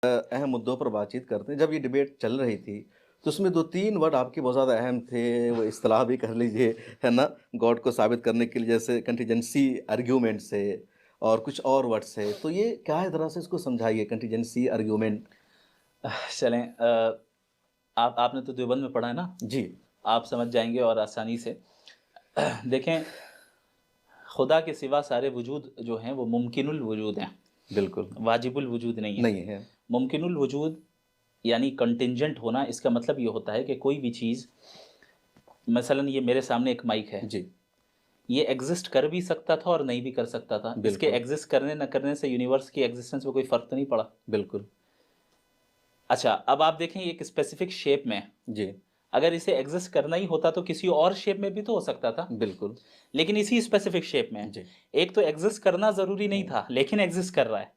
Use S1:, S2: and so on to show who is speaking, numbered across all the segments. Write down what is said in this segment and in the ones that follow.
S1: अहम मुद्दों पर बातचीत करते हैं। जब ये डिबेट चल रही थी, तो उसमें 2-3 वर्ड आपके बहुत ज़्यादा अहम थे, वो इस्तिलाह भी कर लीजिए, है ना? गॉड को साबित करने के लिए जैसे कंटीजेंसी आर्ग्यूमेंट्स है और कुछ और वर्ड्स है। तो ये क्या है ज़रा सा इसको समझाइए कंटीजेंसी आर्ग्यूमेंट?
S2: चलें आपने तो देवबंद में पढ़ा है ना?
S1: जी,
S2: आप समझ जाएँगे और आसानी से। देखें, खुदा के सिवा सारे वजूद जो हैं वो मुमकिनुल वजूद हैं,
S1: बिल्कुल।
S2: वाजिबुल वजूद नहीं है।
S1: नहीं है।
S2: मुमकिनुल वजूद यानी कंटिंजेंट होना, इसका मतलब ये होता है कि कोई भी चीज़, मसलन ये मेरे सामने एक माइक है,
S1: जी,
S2: ये एग्ज़िस्ट कर भी सकता था और नहीं भी कर सकता था। इसके
S1: बिल्कुल,
S2: एग्ज़िस्ट करने न करने से यूनिवर्स की एग्ज़िस्टेंस में कोई फ़र्क तो नहीं पड़ा।
S1: बिल्कुल।
S2: अच्छा, अब आप देखें ये एक स्पेसिफ़िक शेप में है।
S1: जी,
S2: अगर इसे एग्ज़िस्ट करना ही होता तो किसी और शेप में भी तो हो सकता था,
S1: बिल्कुल।
S2: लेकिन इसी स्पेसिफ़िक शेप में है।
S1: जी,
S2: एक तो एग्ज़िस्ट करना ज़रूरी नहीं
S1: हुँ,
S2: था, लेकिन एग्ज़िस्ट कर रहा है,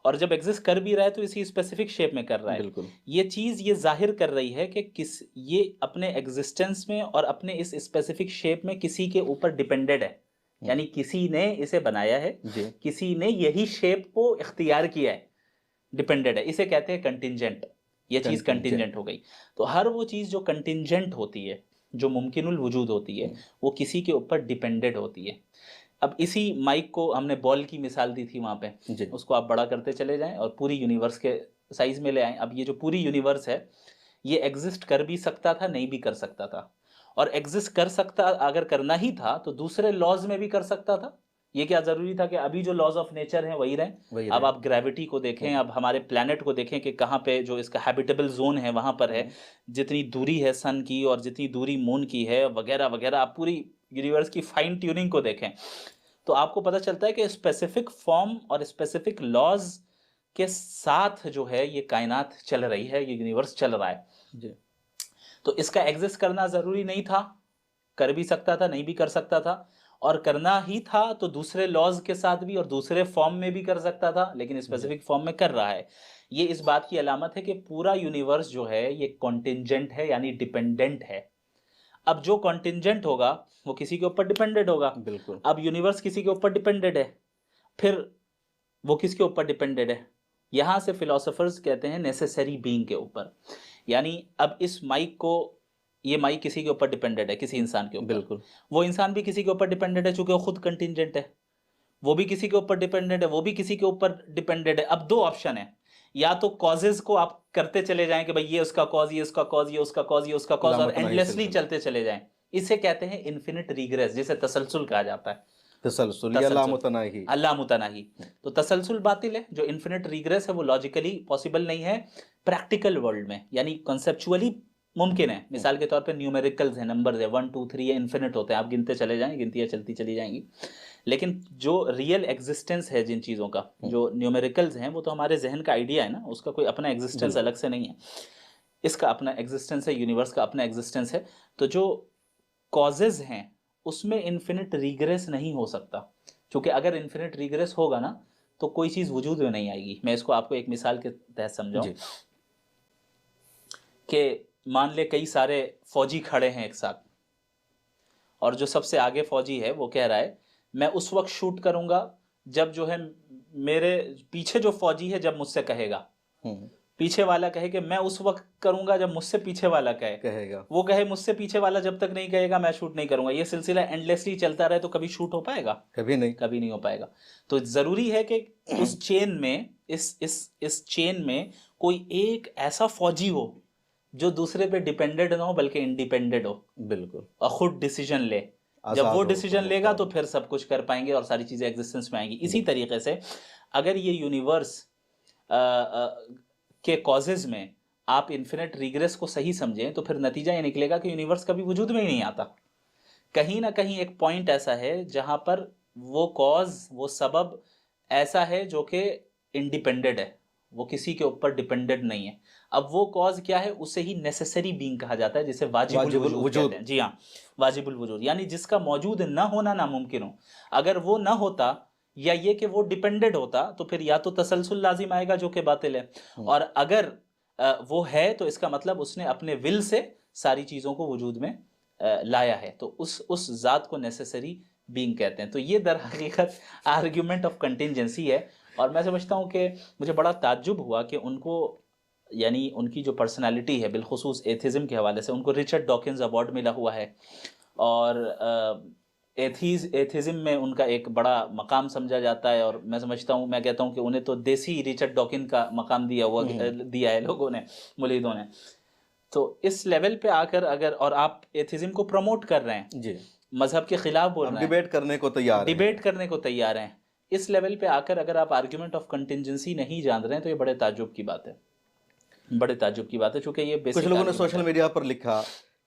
S2: और जब एग्ज़िस्ट कर भी रहा है तो इसी स्पेसिफ़िक शेप में कर रहा है।
S1: बिल्कुल।
S2: ये चीज़ ये ज़ाहिर कर रही है कि ये अपने एग्ज़िस्टेंस में और अपने इस स्पेसिफ़िक शेप में किसी के ऊपर डिपेंडेड है।
S1: हुँ,
S2: यानी किसी ने इसे बनाया है,
S1: जी,
S2: किसी ने यही शेप को इख्तियार किया है, डिपेंडेड है। इसे कहते हैं कंटिंजेंट। ये चीज़ कंटिंजेंट
S1: कंटीजेंट।
S2: हो गई। तो हर वो चीज़ जो कंटिंजेंट होती है, जो मुमकिनुल वजूद होती है,
S1: हुँ,
S2: वो किसी के ऊपर डिपेंडेड होती है। अब इसी माइक को हमने बॉल की मिसाल दी थी वहाँ पे,
S1: जी,
S2: उसको आप बड़ा करते चले जाएँ और पूरी यूनिवर्स के साइज़ में ले आएँ। अब ये जो पूरी यूनिवर्स है, ये एग्ज़िस्ट कर भी सकता था, नहीं भी कर सकता था। और एग्ज़िस्ट कर सकता अगर करना ही था, तो दूसरे लॉज़ में भी कर सकता था। ये क्या ज़रूरी था कि अभी जो लॉज़ ऑफ़ नेचर हैं, वही रहें?
S1: वही
S2: अब
S1: रहे।
S2: आप ग्रेविटी को देखें,
S1: हुँ,
S2: अब हमारे प्लैनेट को देखें कि कहाँ पे जो इसका हैबिटेबल ज़ोन है, वहाँ पर है।
S1: हुँ,
S2: जितनी दूरी है सन की और जितनी दूरी मून की है, वगैरह-वगैरह, आप पूरी यूनिवर्स की फाइन ट्यूनिंग को देखें, तो आपको पता चलता है कि स्पेसिफिक फॉर्म और स्पेसिफिक लॉज़ के साथ जो है ये कायनात चल रही है, ये यूनिवर्स चल रहा है।
S1: जी,
S2: तो इसका एग्ज़िस्ट करना ज़रूरी नहीं था, कर भी सकता था, नहीं भी कर सकता था, और करना ही था तो दूसरे लॉज़ के साथ भी और दूसरे फॉर्म में भी कर सकता था, लेकिन
S1: जी,
S2: स्पेसिफिक फॉर्म में कर रहा है। ये इस बात की अलामत है कि पूरा यूनिवर्स जो है ये कॉन्टिंजेंट है, यानी डिपेंडेंट है। अब जो कॉन्टिंजेंट होगा, वो किसी के ऊपर डिपेंडेंट होगा।
S1: बिल्कुल।
S2: अब यूनिवर्स किसी के ऊपर डिपेंडेंट है, फिर वो किसके ऊपर डिपेंडेंट है? यहाँ से फिलोसोफर्स कहते हैं नेसेसरी बीइंग के ऊपर। यानी अब इस माइक को, ये माइक किसी के ऊपर डिपेंडेंट है, किसी इंसान के ऊपर।
S1: बिल्कुल,
S2: वो इंसान भी किसी के ऊपर डिपेंडेंट है, चूँकि वो खुद कंटिंजेंट है। वो भी किसी के ऊपर डिपेंडेंट है, वो भी किसी के ऊपर डिपेंडेंट है। अब 2 ऑप्शन है, या तो कॉज़ेज़ को आप करते चले जाएँ कि भई ये उसका कॉज़, ये उसका कॉज़, ये उसका कॉज़, ये उसका कॉज़, और
S1: लामतनाही
S2: एंडलेसली
S1: सिलसिला।
S2: चलते चले जाएँ। इसे कहते हैं इन्फिनिट रिग्रेस, जिसे तसलसल कहा जाता है।
S1: तसलसल या
S2: तसलसल,
S1: लामतनाही।
S2: लामुतनाही।
S1: हुँ,
S2: तो तसलसल बातिल है, जो इन्फिनिट रिग्रेस है वो लॉजिकली पॉसिबल नहीं है, प्रैक्टिकल वर्ल्ड में, यानी कॉन्सेप्चुअली मुमकिन है।
S1: हुँ,
S2: मिसाल के तौर पे न्यूमेरिकल्स हैं, नंबर्स हैं, 1, 2, 3 ये इन्फिनिट होते हैं, आप गिनते चले जाएँ, गिनतियाँ चलती चली जाएँगी। लेकिन जो रियल एक्जिस्टेंस है जिन चीज़ों का,
S1: हुँ,
S2: जो न्यूमेरिकल्स हैं, वो तो हमारे ज़हन का आइडिया है ना, उसका कोई अपना एक्जिस्टेंस
S1: बिल्कुल।
S2: अलग से नहीं है। इसका अपना एक्जिस्टेंस है, यूनिवर्स का अपना एक्जिस्टेंस है। तो जो कॉजेज़ हैं, उसमें इन्फिनिट रिग्रेस नहीं हो सकता। क्योंकि अगर इन्फिनिट रिग्रेस होगा ना, तो कोई चीज़ वजूद में नहीं आएगी। मैं इसको आपको एक मिसाल के तहत समझाऊँ
S1: जी,
S2: कि मान लें कई सारे फ़ौजी खड़े हैं एक साथ, और जो सबसे आगे फ़ौजी है वो कह रहा है, मैं उस वक़्त शूट करूँगा जब जो है मेरे पीछे जो फ़ौजी है जब मुझसे कहेगा।
S1: हुँ,
S2: पीछे वाला कहे कि मैं उस वक़्त करूँगा जब मुझसे पीछे वाला कहे।
S1: कहेगा।
S2: वो कहे मुझसे पीछे वाला जब तक नहीं कहेगा मैं शूट नहीं करूँगा। ये सिलसिला एंडलेसली चलता रहे तो कभी शूट हो पाएगा?
S1: कभी नहीं।
S2: कभी नहीं हो पाएगा। तो ज़रूरी है कि उस चेन में, इस चेन में कोई एक ऐसा फ़ौजी हो, जो दूसरे पे डिपेंडेंट ना हो बल्कि इंडिपेंडेंट हो
S1: बिल्कुल,
S2: और खुद डिसीज़न ले। जब वो
S1: आज़ाद हो, खुद
S2: डिसीज़न लेगा
S1: मुख्तार
S2: तो
S1: हो।
S2: फिर सब कुछ कर पाएँगे और सारी चीज़ें एक्ज़िस्टेंस में आएँगी। इसी
S1: बिल्कुल,
S2: तरीके से अगर ये यूनिवर्स के कॉज़ेज़ में आप इन्फिनिट रिग्रेस को सही समझें, तो फिर नतीजा ये निकलेगा कि यूनिवर्स कभी वजूद में ही नहीं आता। कहीं न कहीं एक पॉइंट ऐसा है जहाँ पर वो कॉज़, वो सबब ऐसा है जो कि इंडिपेंडेंट है, वो किसी के ऊपर डिपेंडेंट नहीं है। अब वो कॉज़ क्या है, उसे ही नेसेसरी बीइंग कहा जाता है, जिसे वाजिबुल
S1: वाजिबुल
S2: वजूद कहते
S1: वजूद।
S2: हैं। जी हाँ, वाजिबुल वजूद यानी जिसका मौजूद ना होना नामुमकिन हो। अगर वो ना होता, या ये कि वो डिपेंडेंट होता, तो फिर या तो तसलसल लाज़िम आएगा जो कि बातिल है,
S1: हुँ,
S2: और अगर वो है तो इसका मतलब उसने अपने विल से सारी चीज़ों को वजूद में लाया है। तो उस ज़ात को नेसेसरी बीइंग कहते हैं। तो ये दर हकीकत आर्गुमेंट ऑफ कंटिंजेंसी है, और मैं समझता हूँ कि मुझे बड़ा ताज्जुब हुआ कि उनको, यानी उनकी जो पर्सनालिटी है बिलखुसूस एथिज़म के हवाले से, उनको रिचर्ड डॉकिंस अवार्ड मिला हुआ है और एथिज़म में उनका एक बड़ा मकाम समझा जाता है। और मैं समझता हूँ, मैं कहता हूँ कि उन्हें तो देसी रिचर्ड डॉकिन का मकाम दिया है लोगों ने, मुरीदों ने। तो इस लेवल पे आकर अगर, और आप एथिज़म को प्रमोट कर रहे हैं,
S1: जी,
S2: मजहब के खिलाफ बोल
S1: हम
S2: रहे हैं,
S1: डिबेट करने को तैयार हैं।
S2: डिबेट करने को तैयार हैं, इस लेवल पे आकर अगर आप आर्ग्यूमेंट ऑफ कंटिजेंसी नहीं जान रहे हैं तो ये बड़े ताज्जुब की बात है, बड़े ताज्जुब की बात है, चूंकि ये
S1: कुछ
S2: बेसिक
S1: लोगों ने
S2: आर्गुमेंट
S1: सोशल
S2: है।
S1: मीडिया पर लिखा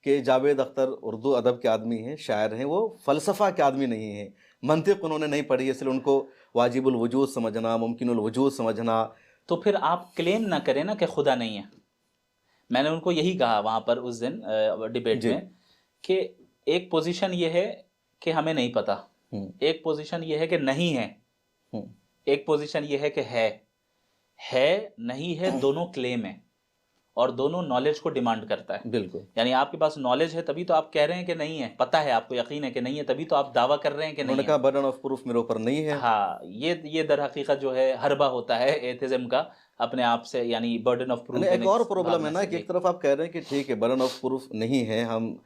S1: कि जावेद अख्तर उर्दू अदब के आदमी हैं, शायर हैं, वो फ़लसफ़ा के आदमी नहीं हैं, मंतिक उन्होंने नहीं पढ़ी है, इसलिए उनको वाजिबुल वजूद समझना, मुमकिनुल वजूद समझना।
S2: तो फिर आप क्लेम ना करें ना कि खुदा नहीं है। मैंने उनको यही कहा वहाँ पर उस दिन डिबेट
S1: जी।
S2: में कि एक पोजीशन ये है कि हमें नहीं पता,
S1: हम्म,
S2: एक पोजीशन ये है कि नहीं है,
S1: हम्म,
S2: एक पोजीशन ये है कि है नहीं है, दोनों क्लेम है और दोनों नॉलेज को डिमांड करता है।
S1: बिल्कुल।
S2: यानी आपके पास नॉलेज है तभी तो आप कह रहे हैं कि नहीं है, पता है, आपको यकीन है कि नहीं है, तभी तो आप दावा कर रहे हैं कि
S1: उन्होंने
S2: नहीं
S1: कहा
S2: है।
S1: बर्डन ऑफ प्रूफ मेरे ऊपर नहीं है।
S2: हाँ, ये दर हकीकत जो है हरबा होता है एथिज्म का अपने आप से, यानी बर्डन ऑफ प्रूफ
S1: यानी एक
S2: देने
S1: और
S2: की
S1: प्रॉब्लम है
S2: भावना
S1: ना
S2: से।
S1: कि
S2: जी,
S1: एक तरफ आप कह रहे हैं कि ठीक है बर्डन ऑफ प्रूफ नहीं है, हम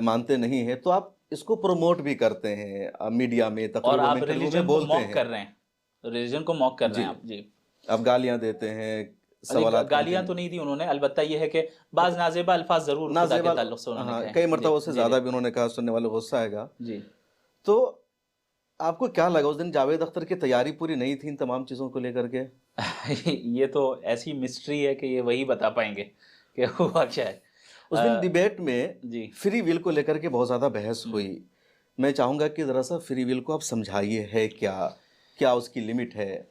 S1: मानते नहीं है, तो आप इसको प्रमोट भी करते हैं मीडिया में,
S2: और
S1: तकरीरों में,
S2: आप
S1: इंटरव्यू में
S2: रिलीजन को
S1: बोलते
S2: मॉक
S1: हैं।
S2: कर रहे हैं, रिलीजन को मॉक कर रहे
S1: जी,
S2: हैं आप। जी,
S1: आप गालियां देते हैं,
S2: अरे
S1: सवालात करते
S2: गालियां तो
S1: हैं।
S2: नहीं दी उन्होंने, अलबत्ता ये है कि बाज नाजेबा अल्फाज जरूर खुदा के
S1: नाजेबा,
S2: ताल्लुक से उन्होंने
S1: हाँ,
S2: कहे।
S1: कई
S2: जी
S1: मरतबा उससे
S2: जी जी
S1: ज़्यादा भी उन्होंने कहा, सुनने वाले को गुस्सा आएगा।
S2: जी।
S1: तो आपको क्या लगा उस दिन जावेद अख्तर की तैयारी पूरी नहीं थी इन तमाम चीज़ों को लेकर के?
S2: ये तो ऐसी मिस्ट्री है कि ये वही बता पाएंगे कि हुआ क्या है।
S1: उस दिन डिबेट में
S2: जी।
S1: फ्री विल को लेकर के बहुत ज़्यादा बहस हुई। मैं चाहूँगा कि ज़रा सा फ्री विल को आप समझाइए, है क्या? क्या उसकी लिमिट है?